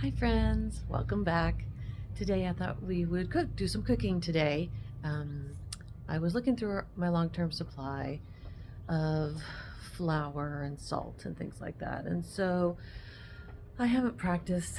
Hi friends, welcome back. Today I thought we would do some cooking today. I was looking through my long-term supply of flour and salt and things like that, and so I haven't practiced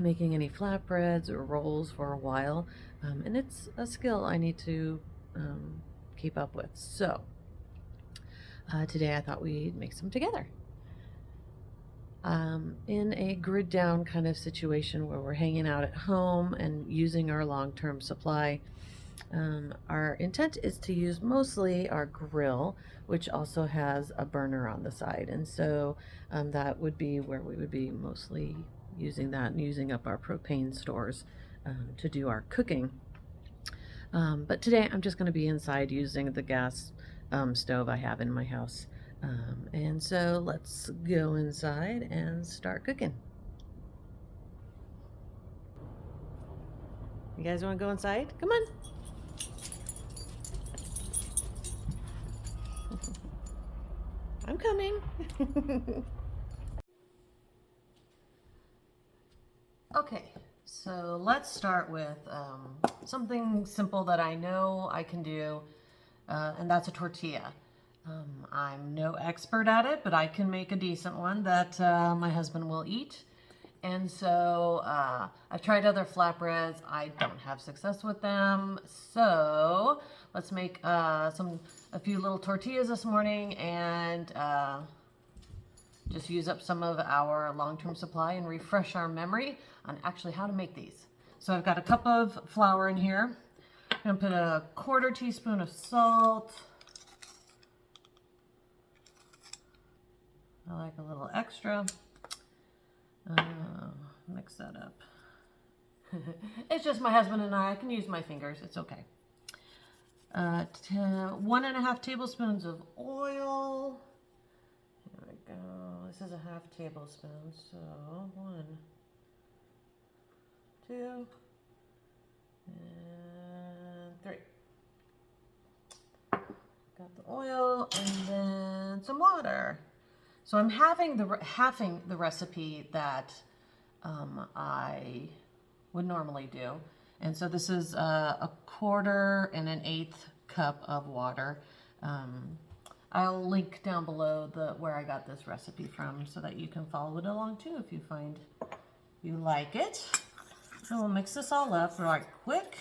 making any flatbreads or rolls for a while, and it's a skill I need to keep up with. So today I thought we'd make some together. In a grid down kind of situation where we're hanging out at home and using our long-term supply, our intent is to use mostly our grill, which also has a burner on the side. And so that would be where we would be mostly using that and using up our propane stores to do our cooking. But today I'm just going to be inside using the gas stove I have in my house. And so let's go inside and start cooking. You guys want to go inside? Come on. I'm coming. Okay, so let's start with something simple that I know I can do, and that's a tortilla. I'm no expert at it, but I can make a decent one that my husband will eat. And so I've tried other flatbreads. I don't have success with them. So let's make a few little tortillas this morning and just use up some of our long-term supply and refresh our memory on actually how to make these. So I've got a cup of flour in here. I'm gonna put a 1/4 teaspoon of salt. I like a little extra. Mix that up. It's just my husband and I can use my fingers. It's okay. 1.5 tablespoons of oil. Here we go. This is a 1/2 tablespoon, so 1, 2, and 3. Got the oil and then some water. So I'm halving the recipe that I would normally do. And so this is a 1/4 and an 1/8 cup of water. I'll link down below where I got this recipe from so that you can follow it along too if you find you like it. So we'll mix this all up right quick.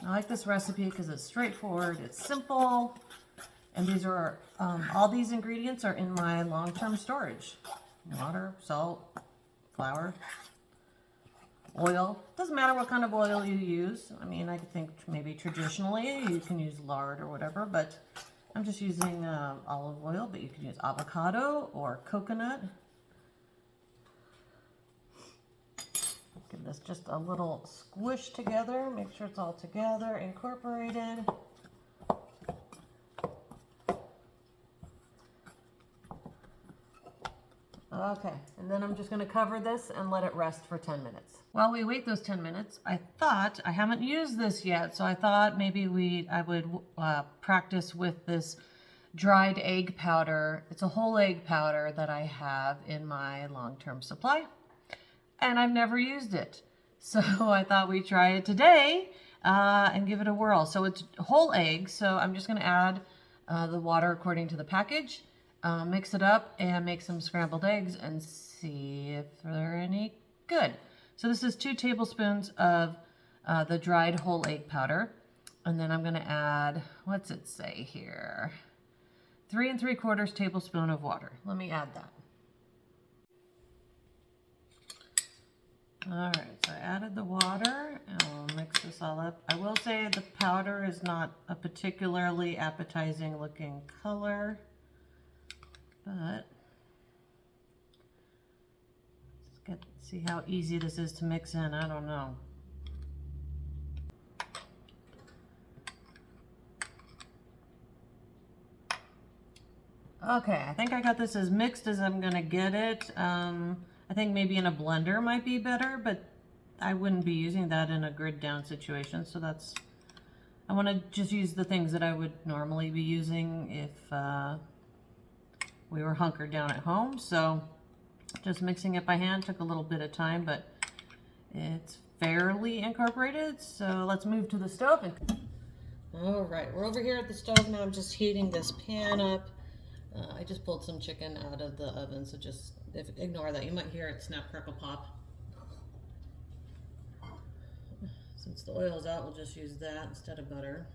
I like this recipe because it's straightforward, it's simple, and these are all these ingredients are in my long-term storage. Water, salt, flour, oil. Doesn't matter what kind of oil you use. I mean, I think maybe traditionally you can use lard or whatever, but I'm just using olive oil, but you can use avocado or coconut. Give this just a little squish together. Make sure it's all together, incorporated. Okay, and then I'm just going to cover this and let it rest for 10 minutes. While we wait those 10 minutes, I haven't used this yet, so I thought maybe I would practice with this dried egg powder. It's a whole egg powder that I have in my long-term supply, and I've never used it. So I thought we'd try it today and give it a whirl. So it's whole egg, so I'm just going to add the water according to the package. Mix it up and make some scrambled eggs and see if they're any good. So this is 2 tablespoons of the dried whole egg powder. And then I'm going to add, what's it say here? 3 3/4 tablespoon of water. Let me add that. All right, so I added the water and I'll mix this all up. I will say the powder is not a particularly appetizing looking color. But let's see how easy this is to mix in. I don't know. Okay, I think I got this as mixed as I'm gonna get it. I think maybe in a blender might be better, but I wouldn't be using that in a grid down situation. So I want to just use the things that I would normally be using if we were hunkered down at home, so just mixing it by hand took a little bit of time, but it's fairly incorporated. So let's move to the stove. All right, we're over here at the stove now. I'm just heating this pan up. I just pulled some chicken out of the oven, so just ignore that. You might hear it snap, crackle, pop. Since the oil's out, we'll just use that instead of butter.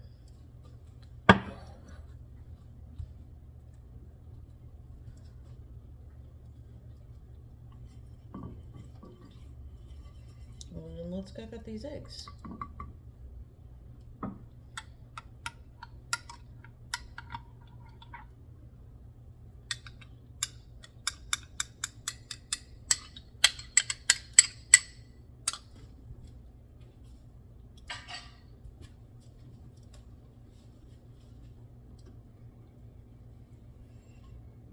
And let's cook up these eggs.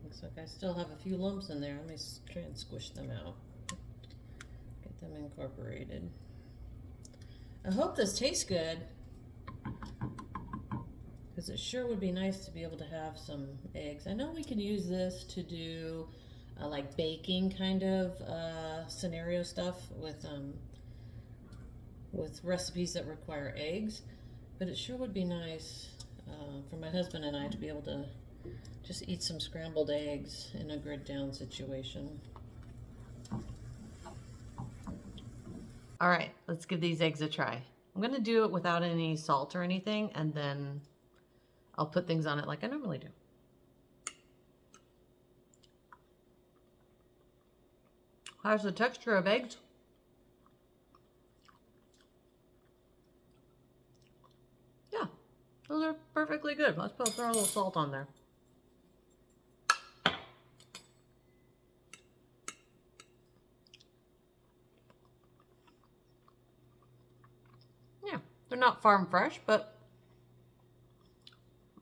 Looks like I still have a few lumps in there. Let me try and squish them out. Get them incorporated. I hope this tastes good, because it sure would be nice to be able to have some eggs. I know we can use this to do like baking kind of scenario stuff with recipes that require eggs, but it sure would be nice for my husband and I to be able to just eat some scrambled eggs in a grid down situation. All right, let's give these eggs a try. I'm gonna do it without any salt or anything, and then I'll put things on it like I normally do. How's the texture of eggs? Yeah, those are perfectly good. Let's throw a little salt on there. They're not farm fresh, but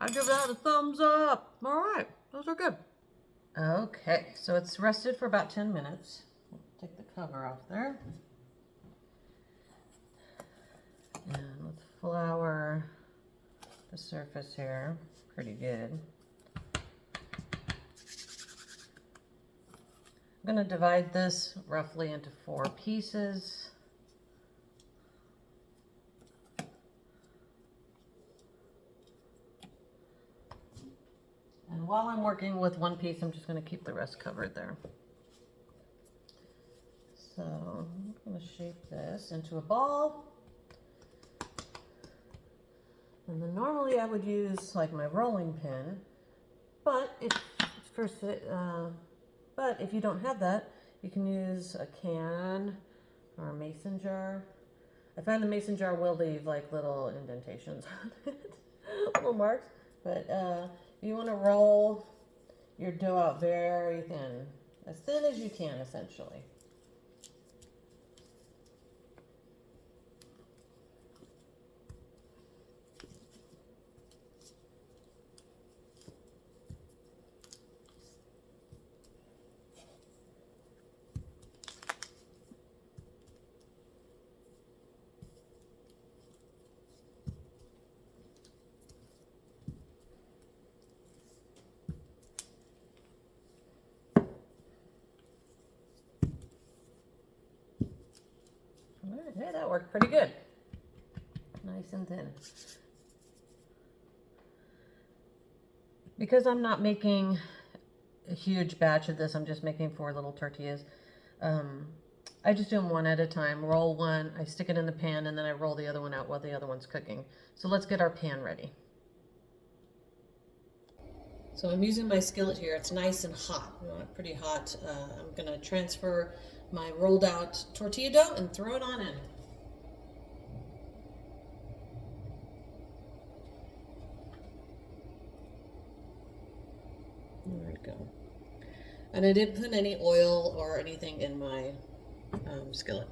I give that a thumbs up. All right, those are good. Okay, so it's rested for about 10 minutes. Take the cover off there. And let's flour the surface here. Pretty good. I'm gonna divide this roughly into 4 pieces. And while I'm working with one piece, I'm just going to keep the rest covered there. So I'm going to shape this into a ball. And then normally I would use like my rolling pin, but if you don't have that, you can use a can or a mason jar. I find the mason jar will leave like little indentations on it, little marks, but you want to roll your dough out very thin as you can, essentially. Hey, that worked pretty good. Nice and thin. Because I'm not making a huge batch of this, I'm just making 4 little tortillas. I just do them one at a time. Roll one, I stick it in the pan, and then I roll the other one out while the other one's cooking. So let's get our pan ready. So I'm using my skillet here. It's nice and hot. You want it pretty hot. I'm going to transfer my rolled out tortilla dough and throw it on in. There we go. And I didn't put any oil or anything in my skillet.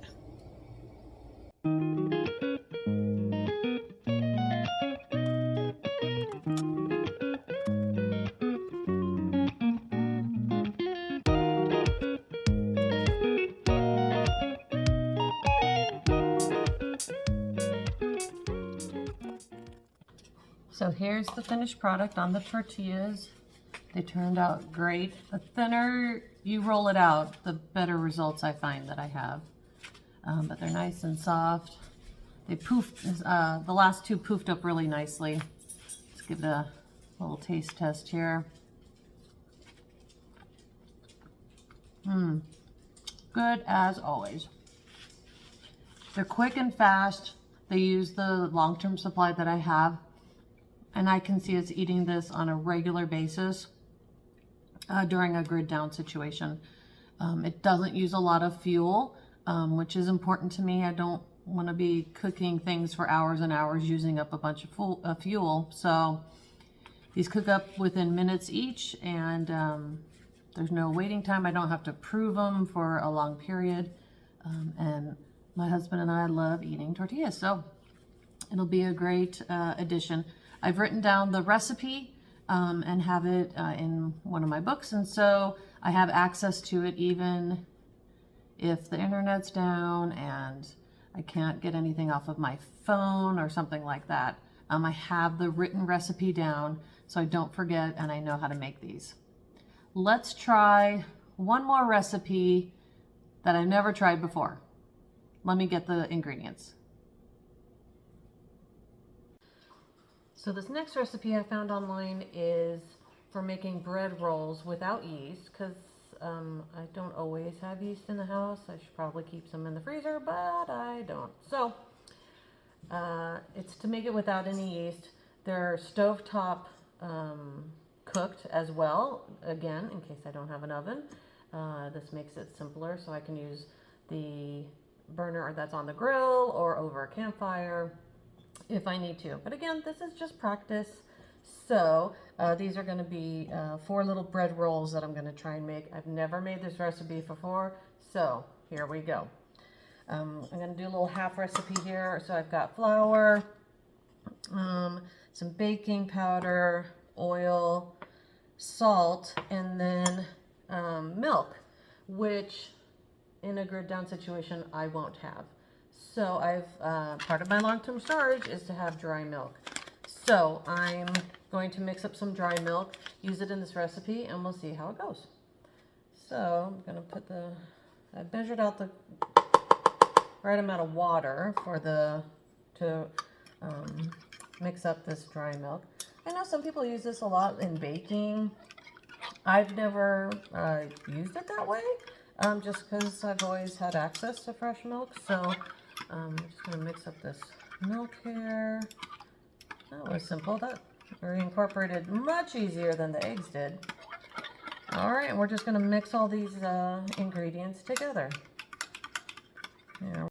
So here's the finished product on the tortillas. They turned out great. The thinner you roll it out, the better results I find that I have. But they're nice and soft. They poofed, the last two poofed up really nicely. Let's give it a little taste test here. Good as always. They're quick and fast. They use the long-term supply that I have, and I can see us eating this on a regular basis during a grid down situation. It doesn't use a lot of fuel, which is important to me. I don't want to be cooking things for hours and hours using up a bunch of fuel. So these cook up within minutes each, and there's no waiting time. I don't have to prove them for a long period. And my husband and I love eating tortillas, so it'll be a great addition. I've written down the recipe and have it in one of my books, and so I have access to it even if the internet's down and I can't get anything off of my phone or something like that. I have the written recipe down so I don't forget, and I know how to make these. Let's try one more recipe that I've never tried before. Let me get the ingredients. So this next recipe I found online is for making bread rolls without yeast, because I don't always have yeast in the house. I should probably keep some in the freezer, but I don't. So it's to make it without any yeast. They're stovetop cooked as well, again, in case I don't have an oven. This makes it simpler, so I can use the burner that's on the grill or over a campfire if I need to. But again, this is just practice. So these are going to be 4 little bread rolls that I'm going to try and make. I've never made this recipe before, so here we go. I'm going to do a little half recipe here. So I've got flour, some baking powder, oil, salt, and then milk, which in a grid down situation I won't have. So I've part of my long-term storage is to have dry milk. So I'm going to mix up some dry milk, use it in this recipe, and we'll see how it goes. So I'm going to put I measured out the right amount of water for to mix up this dry milk. I know some people use this a lot in baking. I've never used it that way, just because I've always had access to fresh milk. So I'm just going to mix up this milk here. That was simple. That we incorporated much easier than the eggs did. All right, and we're just going to mix all these ingredients together. Here.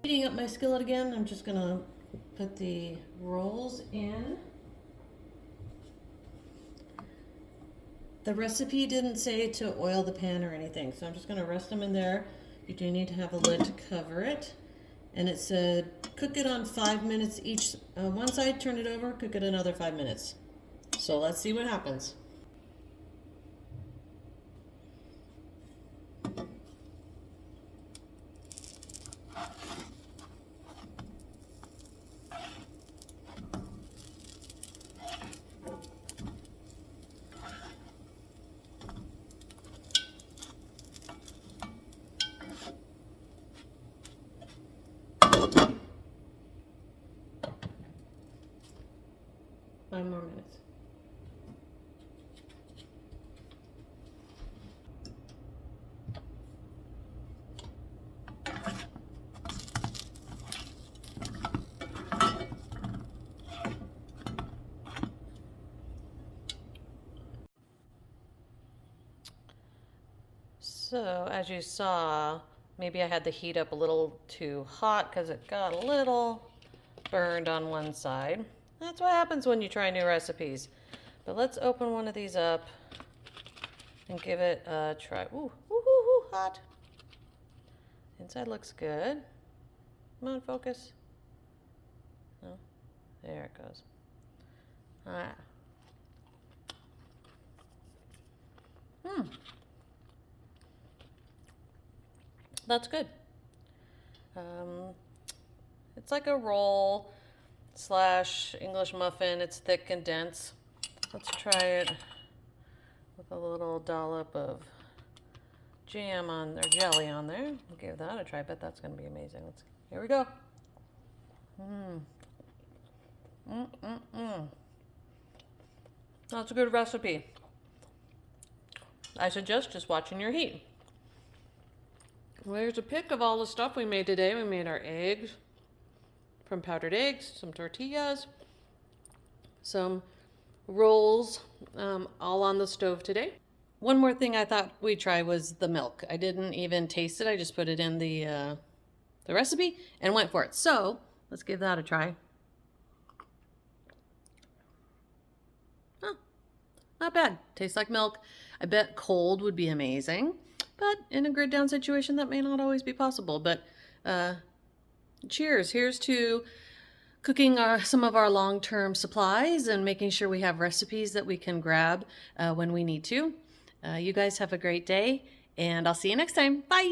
Heating up my skillet again, I'm just gonna put the rolls in. The recipe didn't say to oil the pan or anything, so I'm just going to rest them in there. You do need to have a lid to cover it. And it said cook it on 5 minutes each. One side, turn it over, cook it another 5 minutes. So let's see what happens. Five more minutes. So as you saw, maybe I had the heat up a little too hot because it got a little burned on one side. That's what happens when you try new recipes. But let's open one of these up and give it a try. Ooh, ooh, ooh, ooh, hot. Inside looks good. Come on, focus. No, there it goes. Ah. That's good. It's like a roll / English muffin. It's thick and dense. Let's try it with a little dollop of jam on, or jelly on there. I'll give that a try. I bet that's going to be amazing. Here we go. That's a good recipe. I suggest just watching your heat. Well, here's a pic of all the stuff we made today. We made our eggs from powdered eggs, some tortillas, some rolls, all on the stove today. One more thing I thought we'd try was the milk. I didn't even taste it. I just put it in the recipe and went for it. So let's give that a try. Huh, not bad. Tastes like milk. I bet cold would be amazing, but in a grid down situation, that may not always be possible. But cheers. Here's to cooking some of our long-term supplies and making sure we have recipes that we can grab when we need to. You guys have a great day, and I'll see you next time. Bye.